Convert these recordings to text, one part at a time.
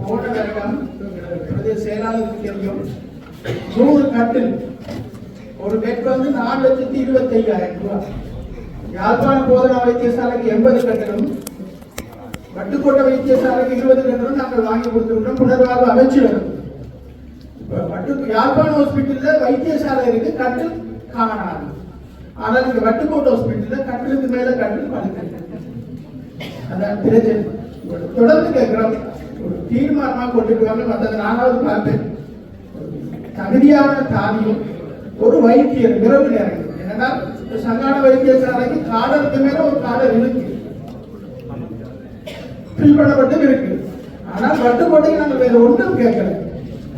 போன வருடம் பிரதேச செயலாளருக்கு தெரியும் 100 கட்டில் ஒரு பெட் வந்து 4,25,000 ரூபாய். யாழ்ப்பாண போதனா வைத்தியசாலைக்கு 80 கட்டிலும் வட்டுக்கோட்டை வைத்தியசாலைக்கு 20 கட்டிலும் நாங்கள் வாங்கி கொடுத்துருக்கோம். புனர்வாழ்வு அமைச்சு வரும். யாழ்ப்பாண ஹாஸ்பிட்டல்ல வைத்தியசாலை இருக்கு, கட்டில் காணாது. ஆனால் இங்க வட்டுக்கோட்டை ஹாஸ்பிட்டல்ல கட்டிலுக்கு மேல கட்டில் படுக்க. அதான் பிரச்சனை. தொடர்ந்து கேட்கிறோம், ஒரு தீர்மானமா கொண்டுட்டு வாங்க. மற்றது 4வது பார்ப்பேன், தகுதியான தானியம் ஒரு வைத்தியர் இரவு நேரம். என்னன்னா சங்கான வைத்தியசாலைக்கு காலத்துக்கு மேல ஒரு காலம் இருக்கு, ஃபில் பண்ணப்பட்டு இருக்கு. ஆனால் வட்டுக்கோட்டைக்கு நாங்கள் வேற ஒன்றும் கேட்கல.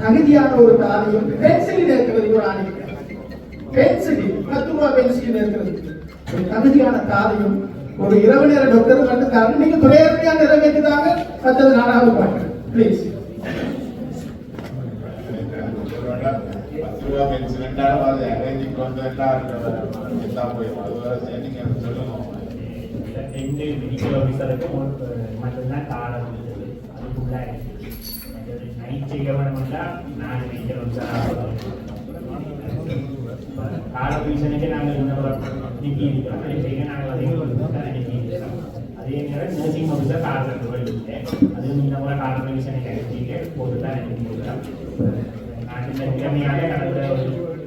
தகுதியான ஒரு தானியம் பென்சிலின் இருக்கிறது, ஒரு ஆணையம் பென்சிலின் 10 ரூபாய் பென்சிலின் இருக்கிறது. ஒரு தகுதியான தானியம் ஒரு இரவு நேர டாக்டர் வந்து தரணும். நீங்க துறையறியா நிறைவேற்றுதாங்க. மற்றது 4வது பார்க்கிறேன் ப்ளீஸ். மெடிக்கல் ஆஃபீஸருக்கு மட்டும்தான் காலம் அதுக்குள்ள நைட் கவர்மெண்டா 4 மெடிக்கல் ஆஃபீஸர் கால ரீசனுக்கு நாங்கள் இந்த நீக்கி இருக்கிறோம். நாங்கள் அதே நீக்கி இருக்கிறோம். அதே நேரம் நர்சிங் ஆஃபீஸர் கால இல்லை, அதுவும் இந்த முறை கால ரீசனுக்கு அனுப்பிட்டு போட்டு தான் அனுப்பிக்கிறோம். நாட்டில் திறமையாக கடந்த ஒரு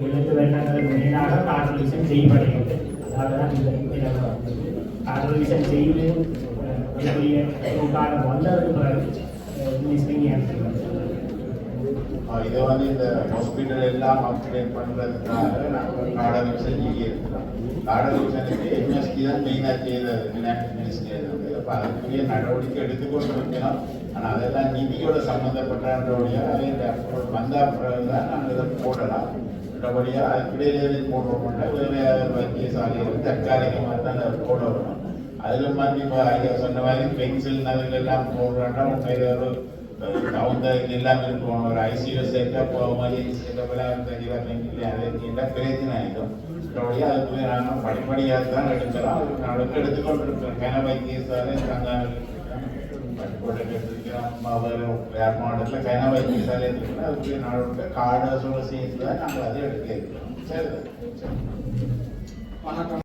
7 வருடங்களுக்கு மேலாக கால ரீசன் செய்யப்படுகிறது. அதாவது தான் இந்த கால ரீசன் செய்து காலம் வந்ததுக்கு பிறகு இதை வந்து இந்த ஹாஸ்பிட்டல் எல்லாம் அப்கிரேட் பண்ணுறதுக்காக நாங்கள் கார்டனிஷன் இருக்கிறோம். கார்டனிஷனுக்கு எம்எஸ்டி தான் மெயினாக செய்தது, ஃபினான்ஸ் மினிஸ்ட்ரி. அப்போ அதுக்குரிய நடவடிக்கை எடுத்துக்கொண்டு இருக்கணும். ஆனால் அதெல்லாம் நிதியோட சம்மந்தப்பட்டபடியாக அதை வந்த பிறகு தான் நாங்கள் இதை போடலாம். மற்றபடியாக அதுக்கிடையிலே போடுறோம்னா வேறு வைத்தியசாலைகள் தற்காலிகமாக தான் அதை போட வரணும். அதில் மாதிரி இப்போ ஐயா சொன்ன மாதிரி பென்சில் அதுலெல்லாம் போடுறோன்னா உண்மையில் ஒரு அவங்க எல்லாம் இருக்கும். ஒரு ஐசியூ செட்டப் மாதிரி செட்டப்லாம் தெரியல, அது எல்லாம் பிரச்சனை ஆகிடும். மற்றபடியாக அதுக்குள்ளே நாங்கள் படிப்படியாக தான் எடுக்கிறோம். அதுக்கு நாளுக்கு எடுத்துக்கொண்டு இருக்கிறோம். கன வைத்தியசாலை பட்டுக்கோட்டை எடுத்துக்கிறோம். வேறு மாவட்டத்தில் கன வைத்தியசாலை எடுத்துக்கிறோம். அதுக்குள்ளே நாளுக்கு கார்டர்ஸோட சேர்த்து தான் நாங்கள் அதை எடுக்க இருக்கிறோம். சரி, வணக்கம்.